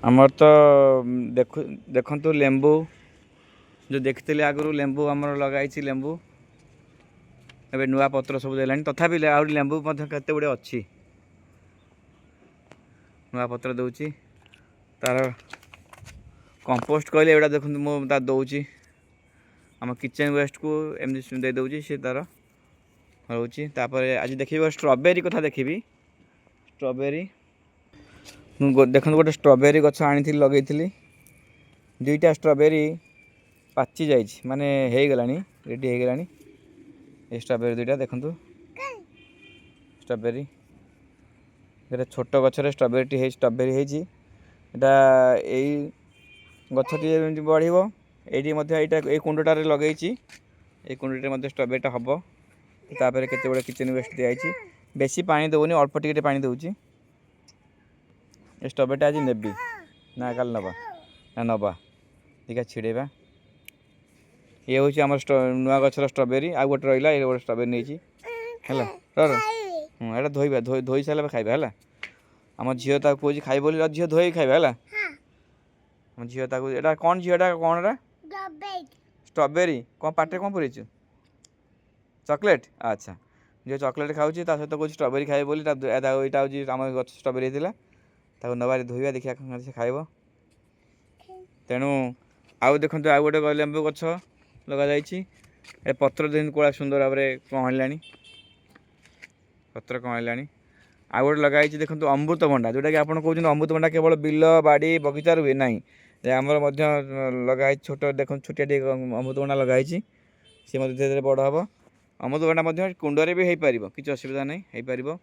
आमर तो देखु लेंबू जो देखते आगु लेंबू आमर लगाई लेंबू एबे नुआ पत्र सब देलानी तथापि आउरी लेंबू केते गुड़े अच्छी नुआ पत्र दौची तार कंपोस्ट कहले एटा देखो मुझे दौची आम किचन वेस्ट को एमती दे दौची सी तार रोची आज देखिए स्ट्रॉबेरी कथा देखी स्ट्रॉबेरी देखो गोटे स्ट्रॉबेरी गछ आनी लगे दुईटा स्ट्रॉबेरी पाची जाइए माने हो गला रेडी हो गला ये स्ट्रॉबेरी दुईटा देखु स्ट्रॉबेरी छोट गचर स्ट्रॉबेरी होटा यही गछटी बढ़ ये कुंडटारे लगे ये कुंडटे स्ट्रॉबेरीटा हम तापर केते बड़े किचन वेस्ट दिखाई बेसी पानी दौनी अल्प टिके पानी दौची ये स्ट्रॉबेरीटा आज नेबी ना काल नवा ना नवा देखा छिड़ेबा ये हूँ आम नुआ गचर स्ट्रॉबेरी आ गोटे रहा ये गोटे स्ट्रॉबेरी नहीं है धोबा धोई सारे खाइबा है आम झील कह खाई बोली झील धोई खाइबा है आम झील एटा कौन झीलटा कौन एटा स्ट्रॉबेरी कौन पाटे कौन पुरेचु चॉकलेट अच्छा जो चॉकलेट खाऊँ सहित कौन स्ट्रॉबेरी खाए बोली यहाँ हूँ आम गच स्ट्रॉबेरी होता नवा धोबा देखिए से खाइब तेणु आउ देखो आउ गोटे लेंबू गछ लगा जाए पत्र दिन कड़ा सुंदर भाव में कहला पत्र कहला आउ गोटे लगाई देखो अमृतभंडा जोटा कि आप कहते अमृतभंडा केवल बिल बाड़ी बगीचा हुए ना आमर लगाई छोट देख छोटिया अमृतभंडा लगाई सी धीरे धीरे बड़ हम अमृतभंडा कुंडरे भी हो पार किसी असुविधा नहीं हो पार